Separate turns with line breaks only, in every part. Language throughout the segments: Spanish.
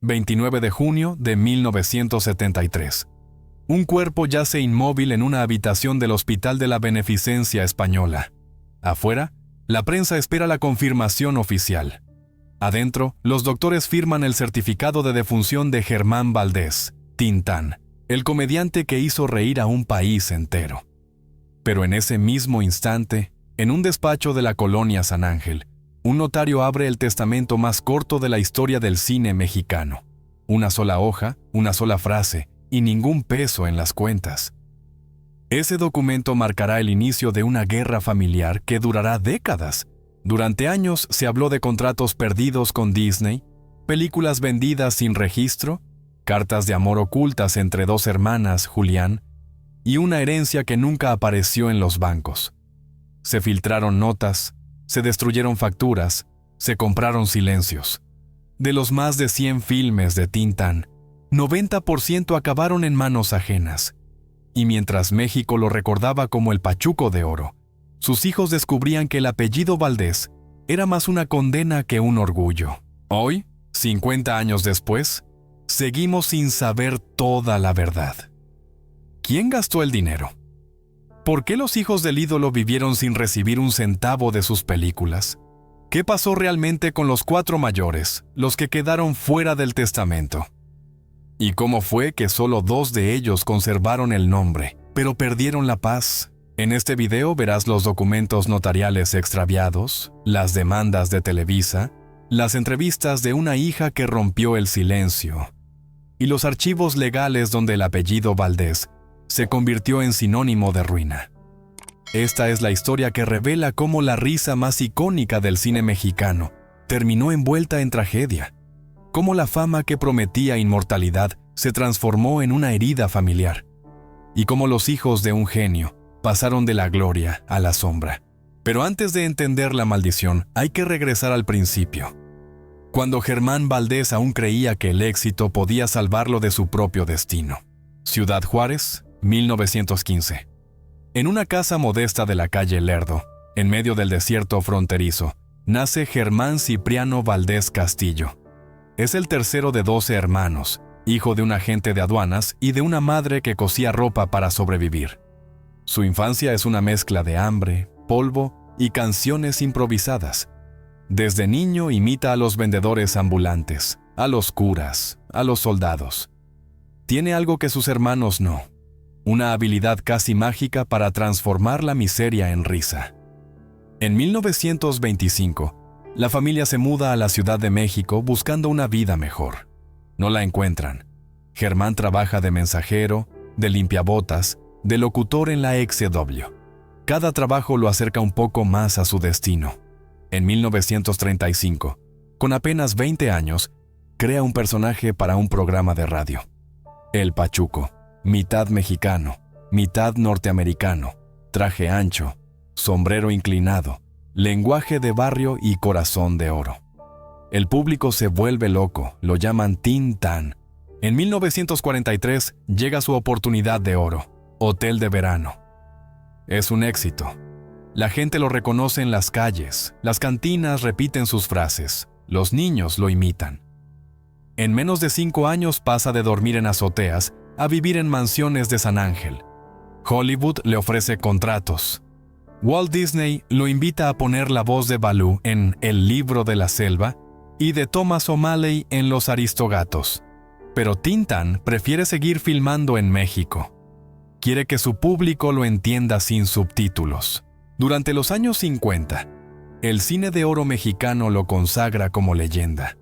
29 de junio de 1973. Un cuerpo yace inmóvil en una habitación del Hospital de la Beneficencia Española. Afuera, la prensa espera la confirmación oficial. Adentro, los doctores firman el certificado de defunción de Germán Valdés, Tintán, el comediante que hizo reír a un país entero. Pero en ese mismo instante, en un despacho de la colonia San Ángel, un notario abre el testamento más corto de la historia del cine mexicano. Una sola hoja, una sola frase y ningún peso en las cuentas. Ese documento marcará el inicio de una guerra familiar que durará décadas. Durante años se habló de contratos perdidos con Disney, películas vendidas sin registro, cartas de amor ocultas entre dos hermanas, Julián, y una herencia que nunca apareció en los bancos. Se filtraron notas, se destruyeron facturas, se compraron silencios. De los más de 100 filmes de Tintán, 90% acabaron en manos ajenas. Y mientras México lo recordaba como el Pachuco de Oro, sus hijos descubrían que el apellido Valdés era más una condena que un orgullo. Hoy, 50 años después, seguimos sin saber toda la verdad. ¿Quién gastó el dinero? ¿Por qué los hijos del ídolo vivieron sin recibir un centavo de sus películas? ¿Qué pasó realmente con los 4 mayores, los que quedaron fuera del testamento? ¿Y cómo fue que solo 2 de ellos conservaron el nombre, pero perdieron la paz? En este video verás los documentos notariales extraviados, las demandas de Televisa, las entrevistas de una hija que rompió el silencio, y los archivos legales donde el apellido Valdés se convirtió en sinónimo de ruina. Esta es la historia que revela cómo la risa más icónica del cine mexicano terminó envuelta en tragedia, cómo la fama que prometía inmortalidad se transformó en una herida familiar, y cómo los hijos de un genio pasaron de la gloria a la sombra. Pero antes de entender la maldición, hay que regresar al principio, cuando Germán Valdés aún creía que el éxito podía salvarlo de su propio destino. Ciudad Juárez, 1915. En una casa modesta de la calle Lerdo, en medio del desierto fronterizo, nace Germán Cipriano Valdés Castillo. Es el tercero de 12 hermanos, hijo de un agente de aduanas y de una madre que cosía ropa para sobrevivir. Su infancia es una mezcla de hambre, polvo y canciones improvisadas. Desde niño imita a los vendedores ambulantes, a los curas, a los soldados. Tiene algo que sus hermanos no: una habilidad casi mágica para transformar la miseria en risa. En 1925, la familia se muda a la Ciudad de México buscando una vida mejor. No la encuentran. Germán trabaja de mensajero, de limpiabotas, de locutor en la XW. Cada trabajo lo acerca un poco más a su destino. En 1935, con apenas 20 años, crea un personaje para un programa de radio. El Pachuco. Mitad mexicano, mitad norteamericano, traje ancho, sombrero inclinado, lenguaje de barrio y corazón de oro. El público se vuelve loco, lo llaman Tintán. En 1943 llega su oportunidad de oro, Hotel de Verano. Es un éxito. La gente lo reconoce en las calles, las cantinas repiten sus frases, los niños lo imitan. En menos de 5 años pasa de dormir en azoteas a vivir en mansiones de San Ángel. Hollywood le ofrece contratos. Walt Disney lo invita a poner la voz de Balú en El libro de la selva y de Thomas O'Malley en Los Aristogatos. Pero Tintán prefiere seguir filmando en México. Quiere que su público lo entienda sin subtítulos. Durante los años 50, el cine de oro mexicano lo consagra como leyenda.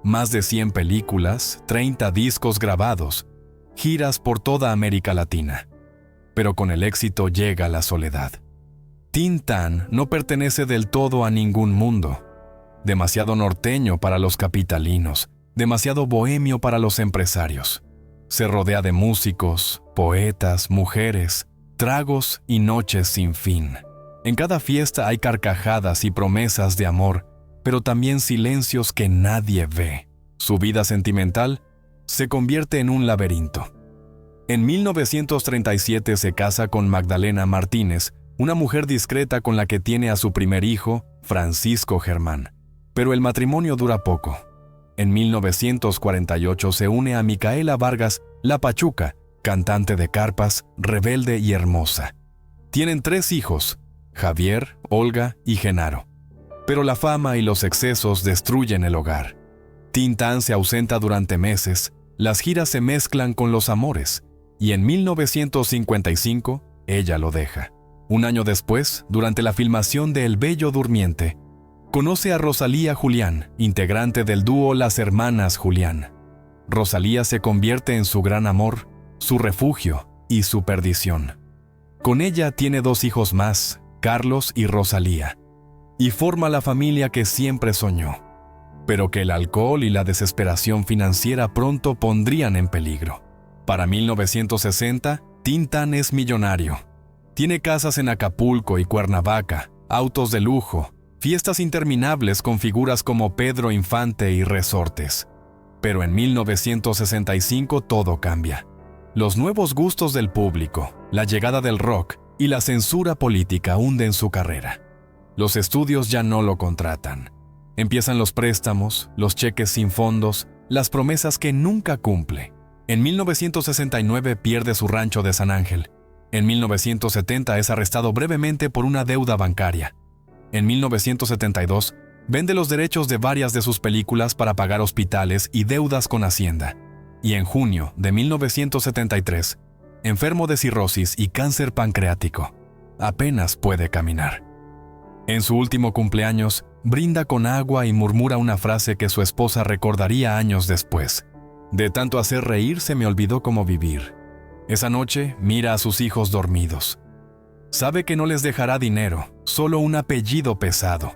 Más de 100 películas, 30 discos grabados, giras por toda América Latina. Pero con el éxito llega la soledad. Tintán no pertenece del todo a ningún mundo. Demasiado norteño para los capitalinos, demasiado bohemio para los empresarios. Se rodea de músicos, poetas, mujeres, tragos y noches sin fin. En cada fiesta hay carcajadas y promesas de amor, pero también silencios que nadie ve. Su vida sentimental se convierte en un laberinto. En 1937 se casa con Magdalena Martínez, una mujer discreta con la que tiene a su primer hijo, Francisco Germán. Pero el matrimonio dura poco. En 1948 se une a Micaela Vargas, la Pachuca, cantante de carpas, rebelde y hermosa. Tienen 3 hijos, Javier, Olga y Genaro. Pero la fama y los excesos destruyen el hogar. Tintán se ausenta durante meses, las giras se mezclan con los amores, y en 1955 ella lo deja. Un año después, durante la filmación de El Bello Durmiente, conoce a Rosalía Julián, integrante del dúo Las Hermanas Julián. Rosalía se convierte en su gran amor, su refugio y su perdición. Con ella tiene 2 hijos más, Carlos y Rosalía, y forma la familia que siempre soñó, pero que el alcohol y la desesperación financiera pronto pondrían en peligro. Para 1960, Tintán es millonario. Tiene casas en Acapulco y Cuernavaca, autos de lujo, fiestas interminables con figuras como Pedro Infante y resortes. Pero en 1965 todo cambia. Los nuevos gustos del público, la llegada del rock y la censura política hunden su carrera. Los estudios ya no lo contratan. Empiezan los préstamos, los cheques sin fondos, las promesas que nunca cumple. En 1969 pierde su rancho de San Ángel. En 1970 es arrestado brevemente por una deuda bancaria. En 1972 vende los derechos de varias de sus películas para pagar hospitales y deudas con Hacienda. Y en junio de 1973, enfermo de cirrosis y cáncer pancreático, apenas puede caminar. En su último cumpleaños, brinda con agua y murmura una frase que su esposa recordaría años después. De tanto hacer reír se me olvidó cómo vivir. Esa noche mira a sus hijos dormidos. Sabe que no les dejará dinero, solo un apellido pesado.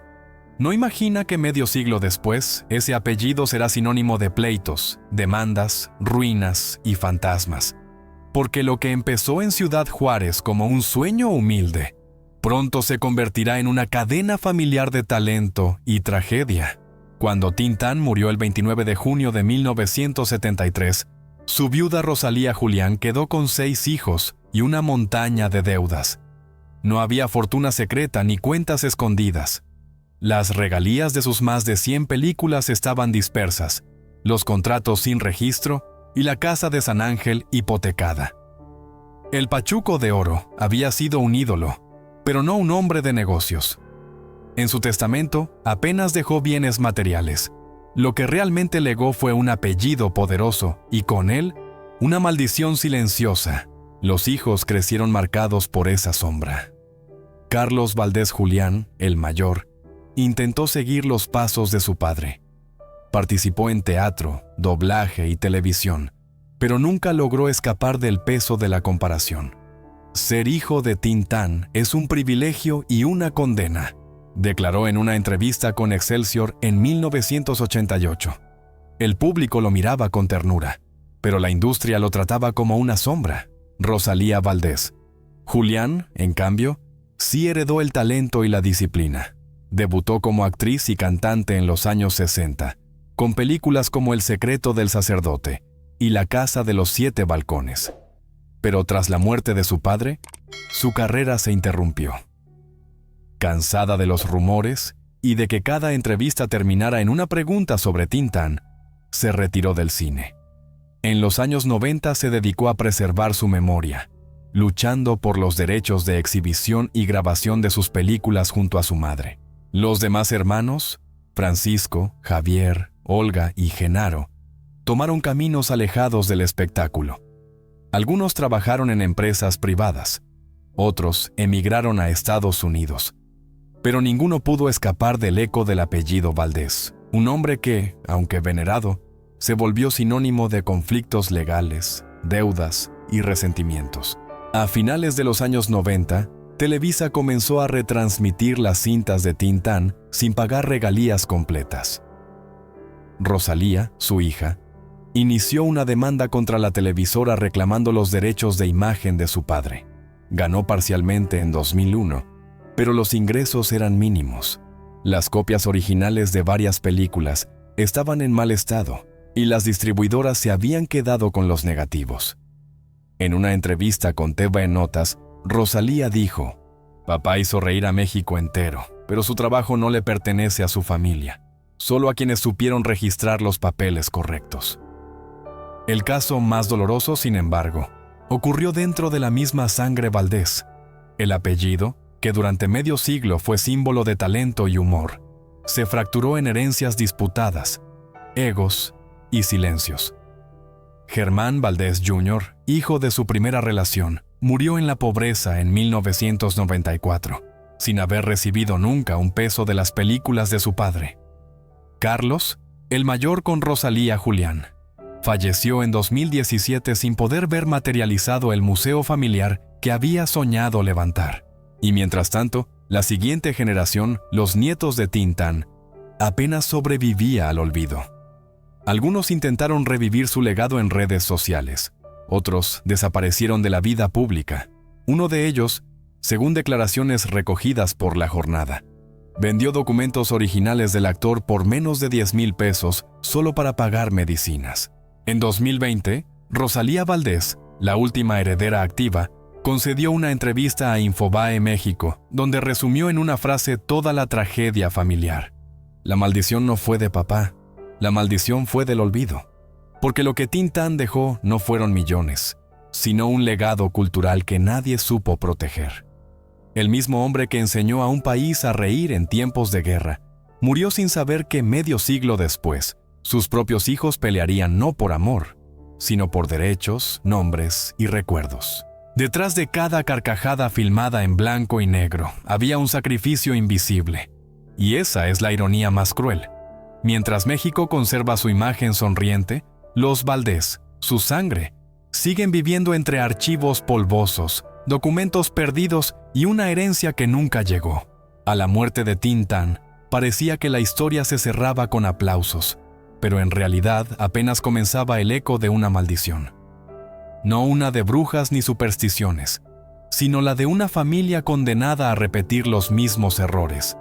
No imagina que medio siglo después, ese apellido será sinónimo de pleitos, demandas, ruinas y fantasmas. Porque lo que empezó en Ciudad Juárez como un sueño humilde, pronto se convertirá en una cadena familiar de talento y tragedia. Cuando Tintán murió el 29 de junio de 1973, su viuda Rosalía Julián quedó con 6 hijos y una montaña de deudas. No había fortuna secreta ni cuentas escondidas. Las regalías de sus más de 100 películas estaban dispersas, los contratos sin registro y la casa de San Ángel hipotecada. El Pachuco de Oro había sido un ídolo, pero no un hombre de negocios. En su testamento apenas dejó bienes materiales. Lo que realmente legó fue un apellido poderoso y con él una maldición silenciosa. Los hijos crecieron marcados por esa sombra. Carlos Valdés Julián, el mayor, intentó seguir los pasos de su padre. Participó en teatro, doblaje y televisión, pero nunca logró escapar del peso de la comparación. Ser hijo de Tintán es un privilegio y una condena, declaró en una entrevista con Excelsior en 1988. El público lo miraba con ternura, pero la industria lo trataba como una sombra. Rosalía Valdés. Julián, en cambio, sí heredó el talento y la disciplina. Debutó como actriz y cantante en los años 60, con películas como El secreto del sacerdote y La casa de los 7 balcones. Pero tras la muerte de su padre, su carrera se interrumpió. Cansada de los rumores y de que cada entrevista terminara en una pregunta sobre Tintán, se retiró del cine. En los años 90 se dedicó a preservar su memoria, luchando por los derechos de exhibición y grabación de sus películas junto a su madre. Los demás hermanos, Francisco, Javier, Olga y Genaro, tomaron caminos alejados del espectáculo. Algunos trabajaron en empresas privadas, otros emigraron a Estados Unidos. Pero ninguno pudo escapar del eco del apellido Valdés, un hombre que, aunque venerado, se volvió sinónimo de conflictos legales, deudas y resentimientos. A finales de los años 90, Televisa comenzó a retransmitir las cintas de Tintán sin pagar regalías completas. Rosalía, su hija, inició una demanda contra la televisora reclamando los derechos de imagen de su padre. Ganó parcialmente en 2001, pero los ingresos eran mínimos. Las copias originales de varias películas estaban en mal estado y las distribuidoras se habían quedado con los negativos. En una entrevista con TV Notas, Rosalía dijo: «Papá hizo reír a México entero, pero su trabajo no le pertenece a su familia. solo a quienes supieron registrar los papeles correctos. El caso más doloroso, sin embargo, ocurrió dentro de la misma sangre Valdés. El apellido, que durante medio siglo fue símbolo de talento y humor, se fracturó en herencias disputadas, egos y silencios. Germán Valdés Jr., hijo de su primera relación, murió en la pobreza en 1994, sin haber recibido nunca un peso de las películas de su padre. Carlos, el mayor con Rosalía Julián, falleció en 2017 sin poder ver materializado el museo familiar que había soñado levantar. Y mientras tanto, la siguiente generación, los nietos de Tintán, apenas sobrevivía al olvido. Algunos intentaron revivir su legado en redes sociales, otros desaparecieron de la vida pública. Uno de ellos, según declaraciones recogidas por La Jornada, vendió documentos originales del actor por menos de 10,000 pesos solo para pagar medicinas. En 2020, Rosalía Valdés, la última heredera activa, concedió una entrevista a Infobae México, donde resumió en una frase toda la tragedia familiar. La maldición no fue de papá, la maldición fue del olvido. Porque lo que Tintán dejó no fueron millones, sino un legado cultural que nadie supo proteger. El mismo hombre que enseñó a un país a reír en tiempos de guerra, murió sin saber que medio siglo después, sus propios hijos pelearían no por amor, sino por derechos, nombres y recuerdos. Detrás de cada carcajada filmada en blanco y negro, había un sacrificio invisible. Y esa es la ironía más cruel. Mientras México conserva su imagen sonriente, los Valdés, su sangre, siguen viviendo entre archivos polvosos, documentos perdidos y una herencia que nunca llegó. A la muerte de Tintán, parecía que la historia se cerraba con aplausos, pero en realidad apenas comenzaba el eco de una maldición. No una de brujas ni supersticiones, sino la de una familia condenada a repetir los mismos errores.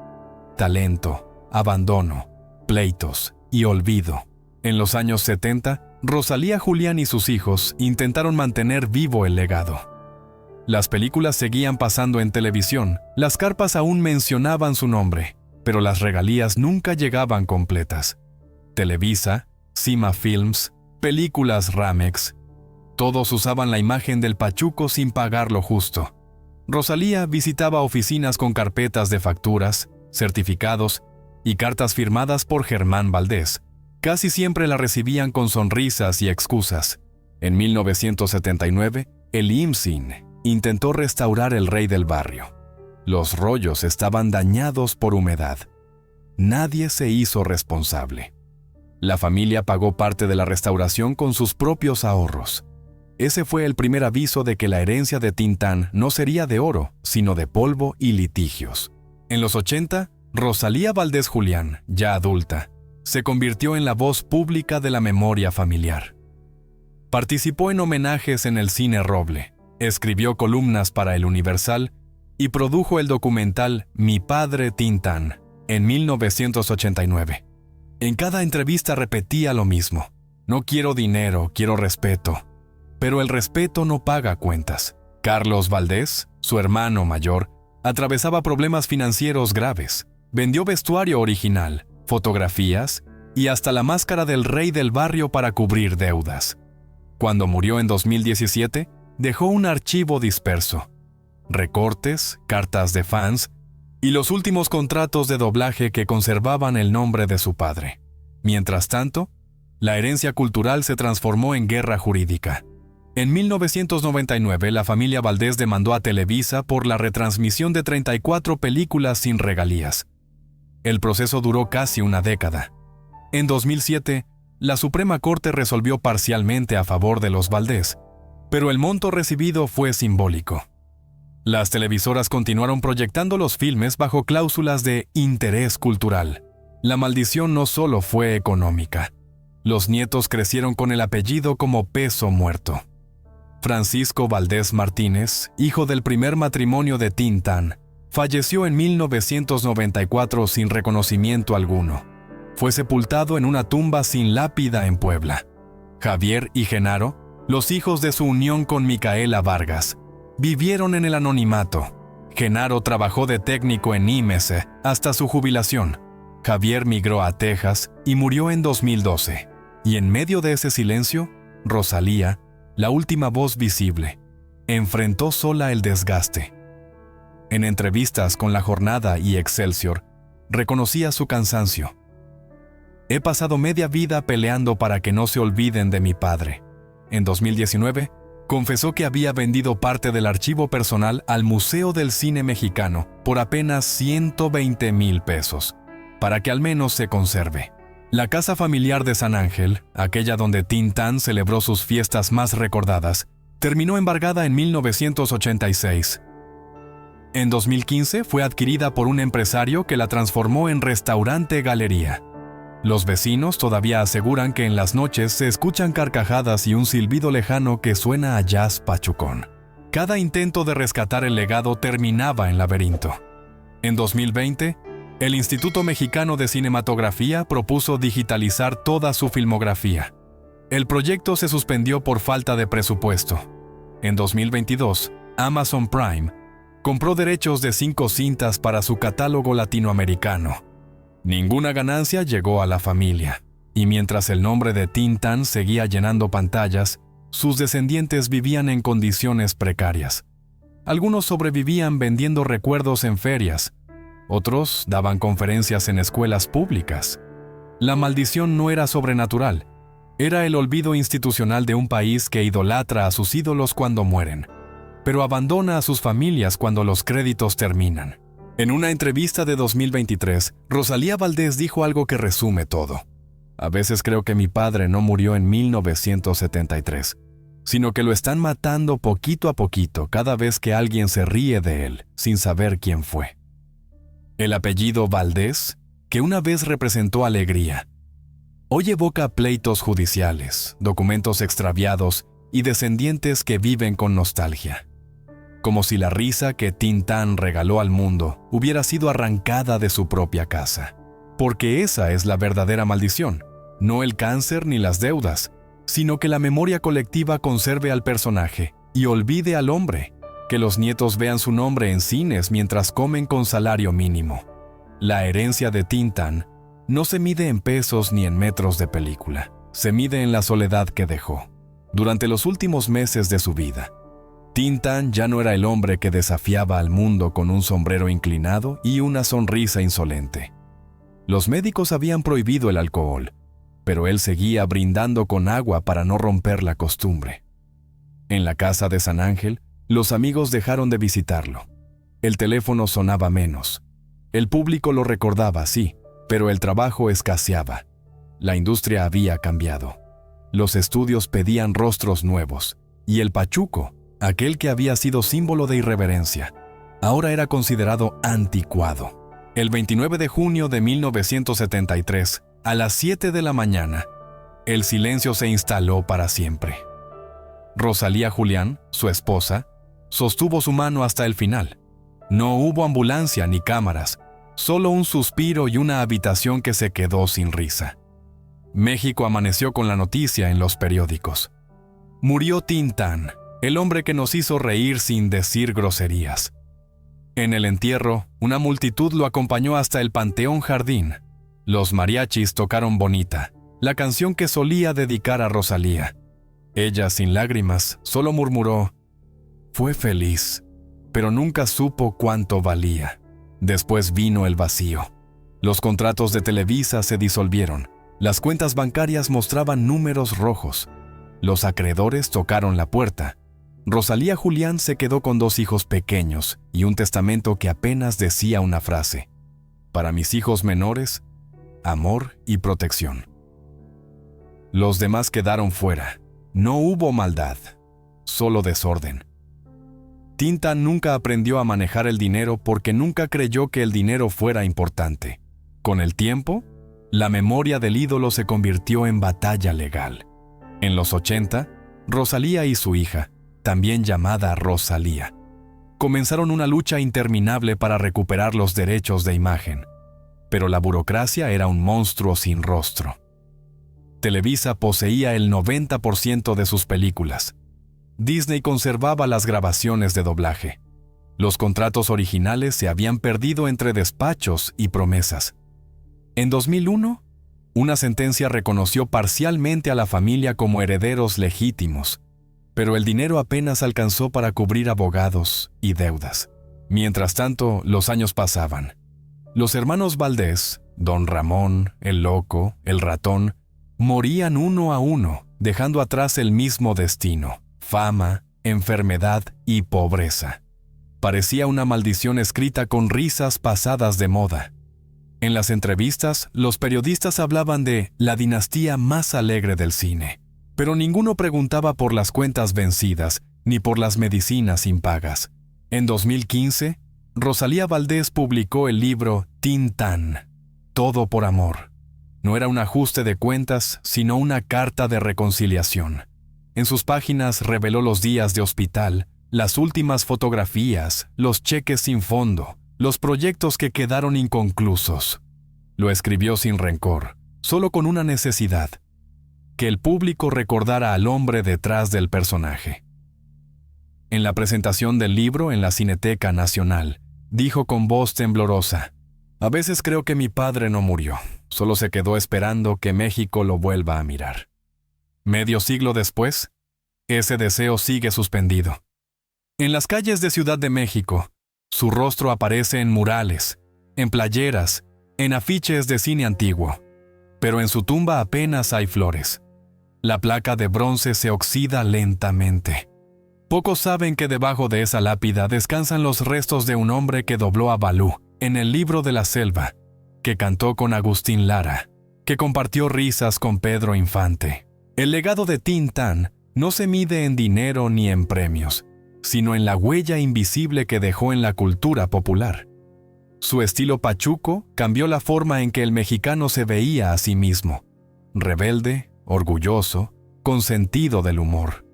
Talento, abandono, pleitos y olvido. En los años 70, Rosalía Julián y sus hijos intentaron mantener vivo el legado. Las películas seguían pasando en televisión, las carpas aún mencionaban su nombre, pero las regalías nunca llegaban completas. Televisa, Cima Films, Películas Ramex, todos usaban la imagen del pachuco sin pagar lo justo. Rosalía visitaba oficinas con carpetas de facturas, certificados y cartas firmadas por Germán Valdés. Casi siempre la recibían con sonrisas y excusas. En 1979, el IMCINE intentó restaurar El Rey del Barrio. Los rollos estaban dañados por humedad. Nadie se hizo responsable. La familia pagó parte de la restauración con sus propios ahorros. Ese fue el primer aviso de que la herencia de Tintán no sería de oro, sino de polvo y litigios. En los 80, Rosalía Valdés Julián, ya adulta, se convirtió en la voz pública de la memoria familiar. Participó en homenajes en el Cine Roble, escribió columnas para El Universal y produjo el documental Mi Padre Tintán en 1989. En cada entrevista repetía lo mismo: no quiero dinero, quiero respeto. Pero el respeto no paga cuentas. Carlos Valdés, su hermano mayor, atravesaba problemas financieros graves. Vendió vestuario original, fotografías y hasta la máscara del Rey del Barrio para cubrir deudas. Cuando murió en 2017, dejó un archivo disperso: recortes, cartas de fans y los últimos contratos de doblaje que conservaban el nombre de su padre. Mientras tanto, la herencia cultural se transformó en guerra jurídica. En 1999, la familia Valdés demandó a Televisa por la retransmisión de 34 películas sin regalías. El proceso duró casi una década. En 2007, la Suprema Corte resolvió parcialmente a favor de los Valdés, pero el monto recibido fue simbólico. Las televisoras continuaron proyectando los filmes bajo cláusulas de interés cultural. La maldición no solo fue económica. Los nietos crecieron con el apellido como peso muerto. Francisco Valdés Martínez, hijo del primer matrimonio de Tintán, falleció en 1994 sin reconocimiento alguno. Fue sepultado en una tumba sin lápida en Puebla. Javier y Genaro, los hijos de su unión con Micaela Vargas, vivieron en el anonimato. Genaro trabajó de técnico en IMESE hasta su jubilación. Javier migró a Texas y murió en 2012. Y en medio de ese silencio, Rosalía, la última voz visible, enfrentó sola el desgaste. En entrevistas con La Jornada y Excelsior, reconocía su cansancio. He pasado media vida peleando para que no se olviden de mi padre. En 2019, confesó que había vendido parte del archivo personal al Museo del Cine Mexicano por apenas 120,000 pesos, para que al menos se conserve. La casa familiar de San Ángel, aquella donde Tintán celebró sus fiestas más recordadas, terminó embargada en 1986. En 2015 fue adquirida por un empresario que la transformó en restaurante-galería. Los vecinos todavía aseguran que en las noches se escuchan carcajadas y un silbido lejano que suena a jazz pachucón. Cada intento de rescatar el legado terminaba en laberinto. En 2020, el Instituto Mexicano de Cinematografía propuso digitalizar toda su filmografía. El proyecto se suspendió por falta de presupuesto. En 2022, Amazon Prime compró derechos de 5 cintas para su catálogo latinoamericano. Ninguna ganancia llegó a la familia, y mientras el nombre de Tintán seguía llenando pantallas, sus descendientes vivían en condiciones precarias. Algunos sobrevivían vendiendo recuerdos en ferias, otros daban conferencias en escuelas públicas. La maldición no era sobrenatural, era el olvido institucional de un país que idolatra a sus ídolos cuando mueren, pero abandona a sus familias cuando los créditos terminan. En una entrevista de 2023, Rosalía Valdés dijo algo que resume todo. A veces creo que mi padre no murió en 1973, sino que lo están matando poquito a poquito cada vez que alguien se ríe de él, sin saber quién fue. El apellido Valdés, que una vez representó alegría, hoy evoca pleitos judiciales, documentos extraviados y descendientes que viven con nostalgia. Como si la risa que Tintán regaló al mundo hubiera sido arrancada de su propia casa. Porque esa es la verdadera maldición, no el cáncer ni las deudas, sino que la memoria colectiva conserve al personaje y olvide al hombre, que los nietos vean su nombre en cines mientras comen con salario mínimo. La herencia de Tintán no se mide en pesos ni en metros de película, se mide en la soledad que dejó. Durante los últimos meses de su vida, Tintán ya no era el hombre que desafiaba al mundo con un sombrero inclinado y una sonrisa insolente. Los médicos habían prohibido el alcohol, pero él seguía brindando con agua para no romper la costumbre. En la casa de San Ángel, los amigos dejaron de visitarlo. El teléfono sonaba menos. El público lo recordaba, sí, pero el trabajo escaseaba. La industria había cambiado. Los estudios pedían rostros nuevos, y el pachuco, aquel que había sido símbolo de irreverencia, ahora era considerado anticuado. El 29 de junio de 1973, a las 7 de la mañana, el silencio se instaló para siempre. Rosalía Julián, su esposa, sostuvo su mano hasta el final. No hubo ambulancia ni cámaras, solo un suspiro y una habitación que se quedó sin risa. México amaneció con la noticia en los periódicos. Murió Tintán, el hombre que nos hizo reír sin decir groserías. En el entierro, una multitud lo acompañó hasta el Panteón Jardín. Los mariachis tocaron Bonita, la canción que solía dedicar a Rosalía. Ella, sin lágrimas, solo murmuró: «Fue feliz, pero nunca supo cuánto valía». Después vino el vacío. Los contratos de Televisa se disolvieron. Las cuentas bancarias mostraban números rojos. Los acreedores tocaron la puerta. Rosalía Julián se quedó con 2 hijos pequeños y un testamento que apenas decía una frase: «Para mis hijos menores, amor y protección». Los demás quedaron fuera. No hubo maldad, solo desorden. Tintán nunca aprendió a manejar el dinero porque nunca creyó que el dinero fuera importante. Con el tiempo, la memoria del ídolo se convirtió en batalla legal. En los 80, Rosalía y su hija, también llamada Rosalía, comenzaron una lucha interminable para recuperar los derechos de imagen. Pero la burocracia era un monstruo sin rostro. Televisa poseía el 90% de sus películas. Disney conservaba las grabaciones de doblaje. Los contratos originales se habían perdido entre despachos y promesas. En 2001, una sentencia reconoció parcialmente a la familia como herederos legítimos, pero el dinero apenas alcanzó para cubrir abogados y deudas. Mientras tanto, los años pasaban. Los hermanos Valdés, Don Ramón, el Loco, el Ratón, morían uno a uno, dejando atrás el mismo destino: fama, enfermedad y pobreza. Parecía una maldición escrita con risas pasadas de moda. En las entrevistas, los periodistas hablaban de la dinastía más alegre del cine, pero ninguno preguntaba por las cuentas vencidas ni por las medicinas impagas. En 2015, Rosalía Valdés publicó el libro Tin Tan, Todo por amor. No era un ajuste de cuentas, sino una carta de reconciliación. En sus páginas reveló los días de hospital, las últimas fotografías, los cheques sin fondo, los proyectos que quedaron inconclusos. Lo escribió sin rencor, solo con una necesidad: que el público recordara al hombre detrás del personaje. En la presentación del libro en la Cineteca Nacional, dijo con voz temblorosa: «A veces creo que mi padre no murió, solo se quedó esperando que México lo vuelva a mirar». Medio siglo después, ese deseo sigue suspendido. En las calles de Ciudad de México, su rostro aparece en murales, en playeras, en afiches de cine antiguo, pero en su tumba apenas hay flores. La placa de bronce se oxida lentamente. Pocos saben que debajo de esa lápida descansan los restos de un hombre que dobló a Balú en El libro de la selva, que cantó con Agustín Lara, que compartió risas con Pedro Infante. El legado de Tin Tan no se mide en dinero ni en premios, sino en la huella invisible que dejó en la cultura popular. Su estilo pachuco cambió la forma en que el mexicano se veía a sí mismo: rebelde, orgulloso, con sentido del humor.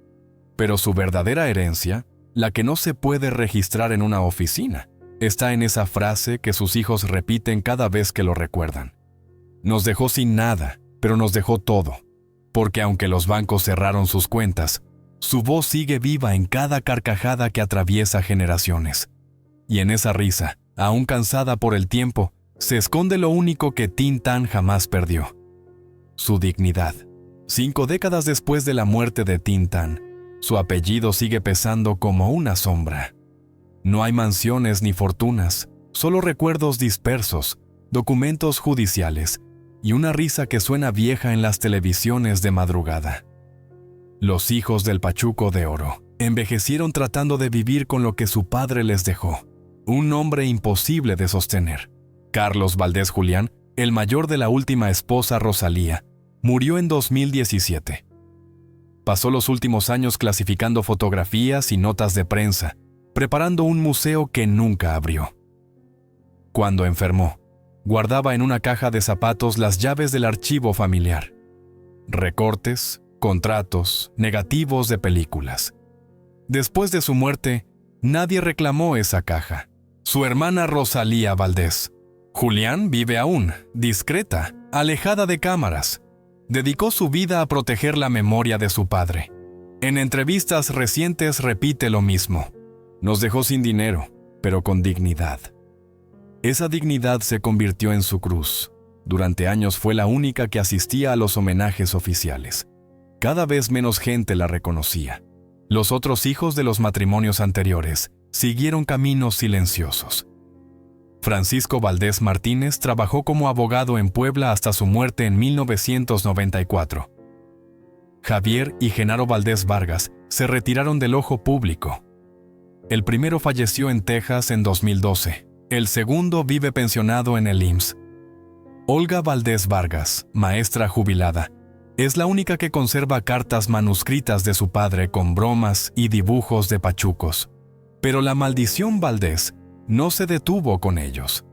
Pero su verdadera herencia, la que no se puede registrar en una oficina, está en esa frase que sus hijos repiten cada vez que lo recuerdan: «Nos dejó sin nada, pero nos dejó todo», porque aunque los bancos cerraron sus cuentas, su voz sigue viva en cada carcajada que atraviesa generaciones. Y en esa risa, aún cansada por el tiempo, se esconde lo único que Tin Tan jamás perdió: su dignidad. 5 décadas después de la muerte de Tin Tan, su apellido sigue pesando como una sombra. No hay mansiones ni fortunas, solo recuerdos dispersos, documentos judiciales y una risa que suena vieja en las televisiones de madrugada. Los hijos del Pachuco de Oro envejecieron tratando de vivir con lo que su padre les dejó: un nombre imposible de sostener. Carlos Valdés Julián, el mayor de la última esposa Rosalía, murió en 2017. Pasó los últimos años clasificando fotografías y notas de prensa, preparando un museo que nunca abrió. Cuando enfermó, guardaba en una caja de zapatos las llaves del archivo familiar: recortes, contratos, negativos de películas. Después de su muerte, nadie reclamó esa caja. Su hermana Rosalía Valdés. Julián vive aún, discreta, alejada de cámaras. Dedicó su vida a proteger la memoria de su padre. En entrevistas recientes repite lo mismo: «Nos dejó sin dinero, pero con dignidad». Esa dignidad se convirtió en su cruz. Durante años fue la única que asistía a los homenajes oficiales. Cada vez menos gente la reconocía. Los otros hijos de los matrimonios anteriores siguieron caminos silenciosos. Francisco Valdés Martínez trabajó como abogado en Puebla hasta su muerte en 1994. Javier y Genaro Valdés Vargas se retiraron del ojo público. El primero falleció en Texas en 2012. El segundo vive pensionado en el IMSS. Olga Valdés Vargas, maestra jubilada, es la única que conserva cartas manuscritas de su padre con bromas y dibujos de pachucos. Pero la maldición Valdés no se detuvo con ellos.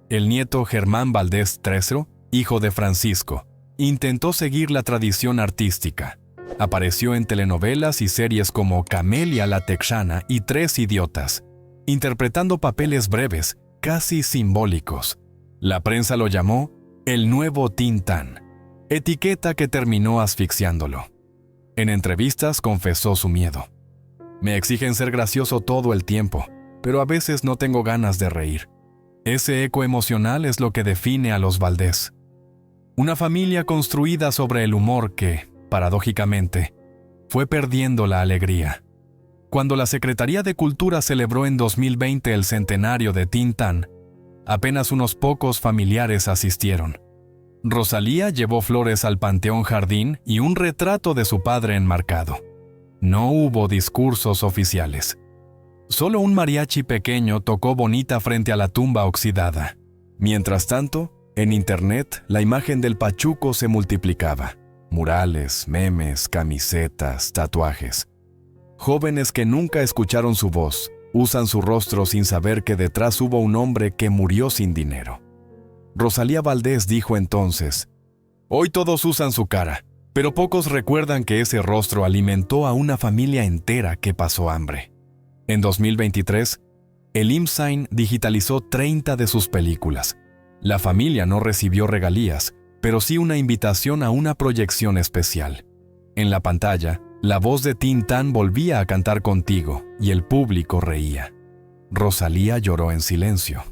El nieto Germán Valdés Tresro, hijo de Francisco, intentó seguir la tradición artística. Apareció en telenovelas y series como Camelia la Texana y Tres Idiotas, interpretando papeles breves, casi simbólicos. La prensa lo llamó el nuevo Tin Tan, etiqueta que terminó asfixiándolo. En entrevistas confesó su miedo: «Me exigen ser gracioso todo el tiempo, pero a veces no tengo ganas de reír. Ese eco emocional es lo que define a los Valdés. Una familia construida sobre el humor que, paradójicamente, fue perdiendo la alegría. Cuando la Secretaría de Cultura celebró en 2020 el centenario de Tin Tan, apenas unos pocos familiares asistieron. Rosalía llevó flores al Panteón Jardín y un retrato de su padre enmarcado. No hubo discursos oficiales. Solo un mariachi pequeño tocó bonita frente a la tumba oxidada. Mientras tanto, en internet, la imagen del Pachuco se multiplicaba. Murales, memes, camisetas, tatuajes. Jóvenes que nunca escucharon su voz, usan su rostro sin saber que detrás hubo un hombre que murió sin dinero. Rosalía Valdés dijo entonces: «Hoy todos usan su cara, pero pocos recuerdan que ese rostro alimentó a una familia entera que pasó hambre». En 2023, el IMSAIN digitalizó 30 de sus películas. La familia no recibió regalías, pero sí una invitación a una proyección especial. En la pantalla, la voz de Tin Tan volvía a cantar contigo y el público reía. Rosalía lloró en silencio.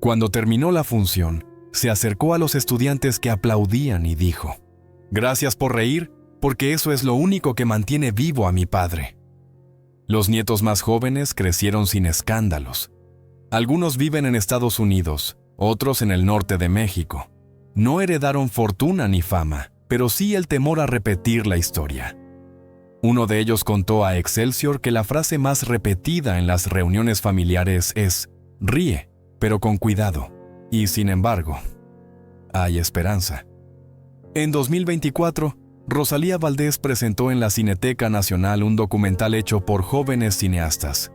Cuando terminó la función, se acercó a los estudiantes que aplaudían y dijo: «Gracias por reír, porque eso es lo único que mantiene vivo a mi padre». Los nietos más jóvenes crecieron sin escándalos. Algunos viven en Estados Unidos, otros en el norte de México. No heredaron fortuna ni fama, pero sí el temor a repetir la historia. Uno de ellos contó a Excelsior que la frase más repetida en las reuniones familiares es: «Ríe, pero con cuidado». Y sin embargo, hay esperanza. En 2024, Rosalía Valdés presentó en la Cineteca Nacional un documental hecho por jóvenes cineastas.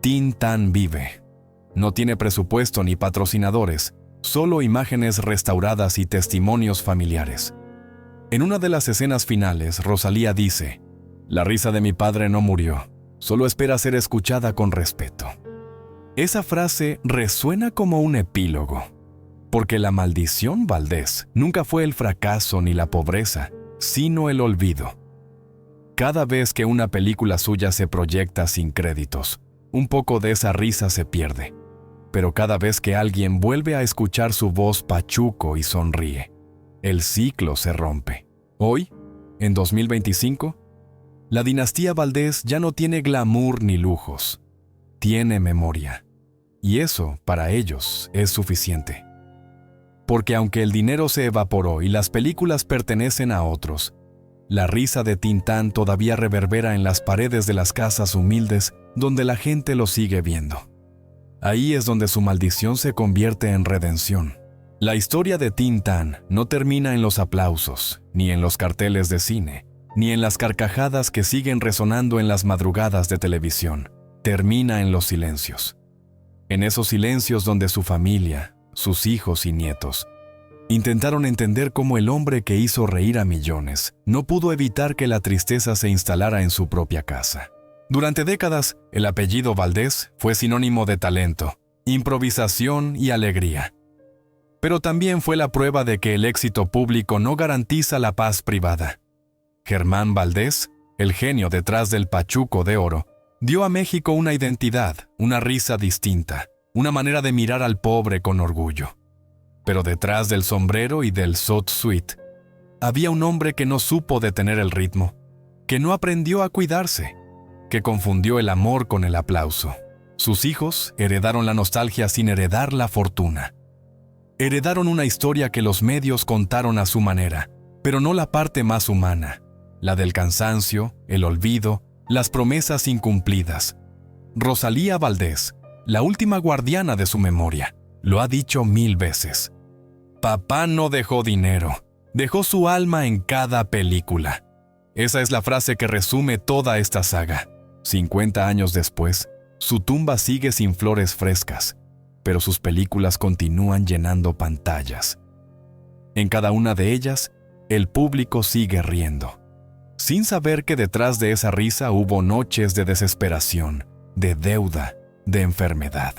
Tin Tan vive. No tiene presupuesto ni patrocinadores, solo imágenes restauradas y testimonios familiares. En una de las escenas finales, Rosalía dice: «La risa de mi padre no murió, solo espera ser escuchada con respeto». Esa frase resuena como un epílogo, porque la maldición Valdés nunca fue el fracaso ni la pobreza, sino el olvido. Cada vez que una película suya se proyecta sin créditos, un poco de esa risa se pierde. Pero cada vez que alguien vuelve a escuchar su voz pachuco y sonríe, el ciclo se rompe. Hoy, en 2025, la dinastía Valdés ya no tiene glamour ni lujos. Tiene memoria. Y eso, para ellos, es suficiente. Porque aunque el dinero se evaporó y las películas pertenecen a otros, la risa de Tin Tan todavía reverbera en las paredes de las casas humildes donde la gente lo sigue viendo. Ahí es donde su maldición se convierte en redención. La historia de Tin Tan no termina en los aplausos, ni en los carteles de cine, ni en las carcajadas que siguen resonando en las madrugadas de televisión. Termina en los silencios. En esos silencios donde su familia, sus hijos y nietos, intentaron entender cómo el hombre que hizo reír a millones no pudo evitar que la tristeza se instalara en su propia casa. Durante décadas, el apellido Valdés fue sinónimo de talento, improvisación y alegría. Pero también fue la prueba de que el éxito público no garantiza la paz privada. Germán Valdés, el genio detrás del Pachuco de Oro, dio a México una identidad, una risa distinta, una manera de mirar al pobre con orgullo. Pero detrás del sombrero y del sot suite, había un hombre que no supo detener el ritmo, que no aprendió a cuidarse, que confundió el amor con el aplauso. Sus hijos heredaron la nostalgia sin heredar la fortuna. Heredaron una historia que los medios contaron a su manera, pero no la parte más humana, la del cansancio, el olvido, las promesas incumplidas. Rosalía Valdés, la última guardiana de su memoria, lo ha dicho 1000 veces. Papá no dejó dinero, dejó su alma en cada película. Esa es la frase que resume toda esta saga. 50 años después, su tumba sigue sin flores frescas, pero sus películas continúan llenando pantallas. En cada una de ellas, el público sigue riendo, sin saber que detrás de esa risa hubo noches de desesperación, de deuda, de enfermedad.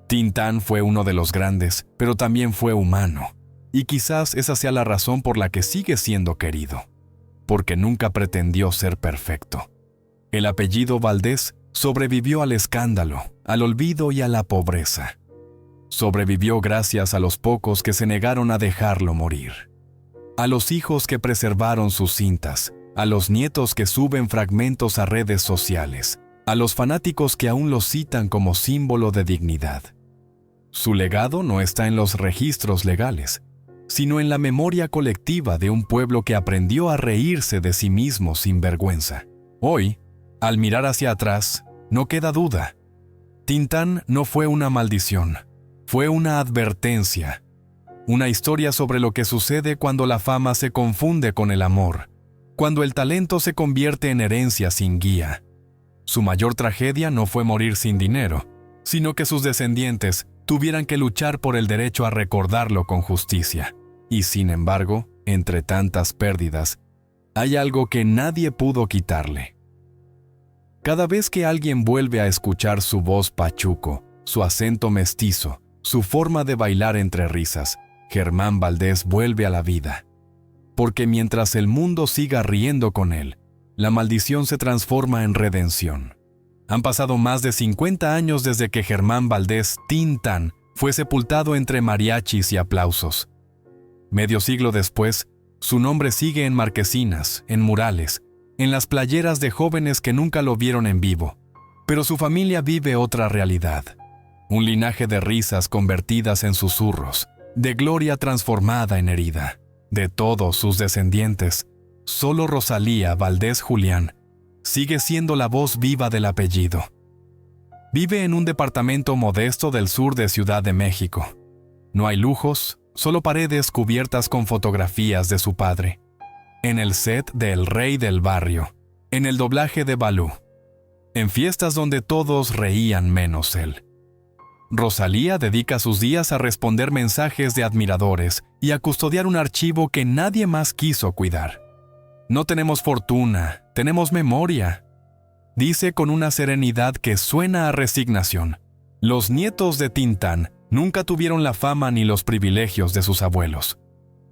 Tin Tan fue uno de los grandes, pero también fue humano, y quizás esa sea la razón por la que sigue siendo querido, porque nunca pretendió ser perfecto. El apellido Valdés sobrevivió al escándalo, al olvido y a la pobreza. sobrevivió gracias a los pocos que se negaron a dejarlo morir. A los hijos que preservaron sus cintas, a los nietos que suben fragmentos a redes sociales, a los fanáticos que aún lo citan como símbolo de dignidad. Su legado no está en los registros legales, sino en la memoria colectiva de un pueblo que aprendió a reírse de sí mismo sin vergüenza. Hoy, al mirar hacia atrás, no queda duda. Tintán no fue una maldición, fue una advertencia. Una historia sobre lo que sucede cuando la fama se confunde con el amor, cuando el talento se convierte en herencia sin guía. Su mayor tragedia no fue morir sin dinero, sino que sus descendientes tuvieran que luchar por el derecho a recordarlo con justicia. Y sin embargo, entre tantas pérdidas, hay algo que nadie pudo quitarle. Cada vez que alguien vuelve a escuchar su voz pachuco, su acento mestizo, su forma de bailar entre risas, Germán Valdés vuelve a la vida. Porque mientras el mundo siga riendo con él, la maldición se transforma en redención. Han pasado más de 50 años desde que Germán Valdés Tintán fue sepultado entre mariachis y aplausos. Medio siglo después, su nombre sigue en marquesinas, en murales, en las playeras de jóvenes que nunca lo vieron en vivo. Pero su familia vive otra realidad. Un linaje de risas convertidas en susurros, de gloria transformada en herida. De todos sus descendientes, solo Rosalía Valdés Julián sigue siendo la voz viva del apellido. Vive en un departamento modesto del sur de Ciudad de México. No hay lujos, solo paredes cubiertas con fotografías de su padre. En el set de El Rey del Barrio, en el doblaje de Balú, en fiestas donde todos reían menos él. Rosalía dedica sus días a responder mensajes de admiradores y a custodiar un archivo que nadie más quiso cuidar. No tenemos fortuna, tenemos memoria, dice con una serenidad que suena a resignación. Los nietos de Tintán nunca tuvieron la fama ni los privilegios de sus abuelos.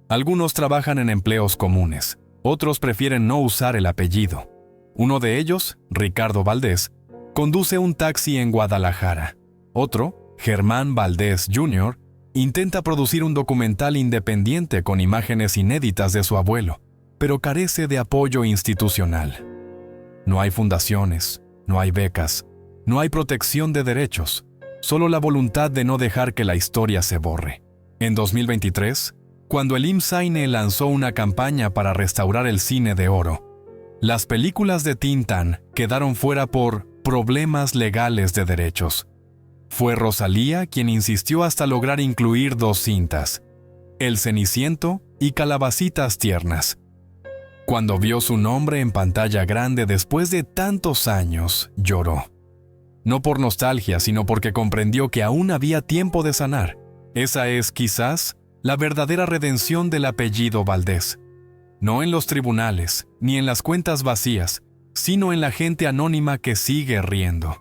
Algunos trabajan en empleos comunes, otros prefieren no usar el apellido. Uno de ellos, Ricardo Valdés, conduce un taxi en Guadalajara. Otro, Germán Valdés Jr., intenta producir un documental independiente con imágenes inéditas de su abuelo, pero carece de apoyo institucional. No hay fundaciones, no hay becas, no hay protección de derechos, solo la voluntad de no dejar que la historia se borre. En 2023, cuando el IMSAINE lanzó una campaña para restaurar el cine de oro, las películas de Tintán quedaron fuera por problemas legales de derechos. Fue Rosalía quien insistió hasta lograr incluir 2 cintas, El Ceniciento y Calabacitas Tiernas. Cuando vio su nombre en pantalla grande después de tantos años, lloró. No por nostalgia, sino porque comprendió que aún había tiempo de sanar. Esa es, quizás, la verdadera redención del apellido Valdés. No en los tribunales, ni en las cuentas vacías, sino en la gente anónima que sigue riendo.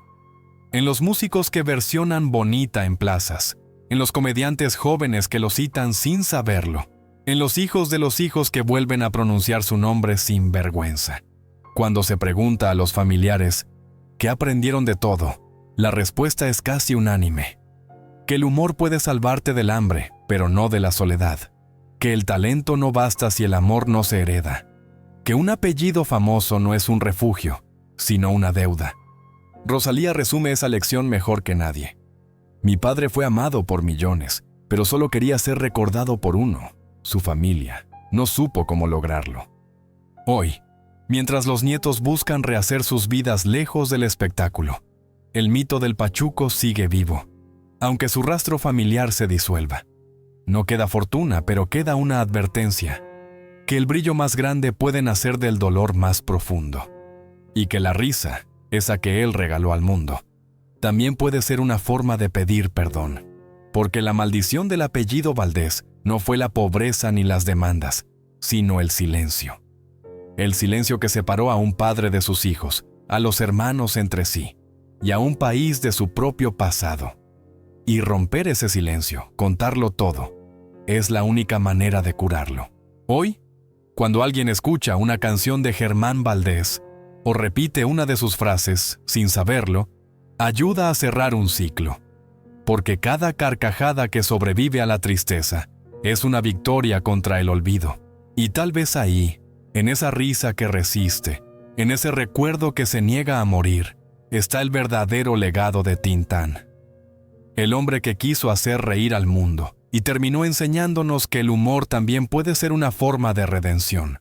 En los músicos que versionan Bonita en plazas, en los comediantes jóvenes que lo citan sin saberlo, en los hijos de los hijos que vuelven a pronunciar su nombre sin vergüenza. Cuando se pregunta a los familiares ¿qué aprendieron de todo?, la respuesta es casi unánime. Que el humor puede salvarte del hambre, pero no de la soledad. Que el talento no basta si el amor no se hereda. Que un apellido famoso no es un refugio, sino una deuda. Rosalía resume esa lección mejor que nadie. Mi padre fue amado por millones, pero solo quería ser recordado por uno, su familia. No supo cómo lograrlo. Hoy, mientras los nietos buscan rehacer sus vidas lejos del espectáculo, el mito del pachuco sigue vivo, aunque su rastro familiar se disuelva. No queda fortuna, pero queda una advertencia, que el brillo más grande puede nacer del dolor más profundo, y que la risa, esa que él regaló al mundo, también puede ser una forma de pedir perdón, porque la maldición del apellido Valdés no fue la pobreza ni las demandas, sino el silencio. El silencio que separó a un padre de sus hijos, a los hermanos entre sí, y a un país de su propio pasado. Y romper ese silencio, contarlo todo, es la única manera de curarlo. Hoy, cuando alguien escucha una canción de Germán Valdés, o repite una de sus frases, sin saberlo, ayuda a cerrar un ciclo. porque cada carcajada que sobrevive a la tristeza es una victoria contra el olvido. Y tal vez ahí, en esa risa que resiste, en ese recuerdo que se niega a morir, está el verdadero legado de Tintán. El hombre que quiso hacer reír al mundo y terminó enseñándonos que el humor también puede ser una forma de redención.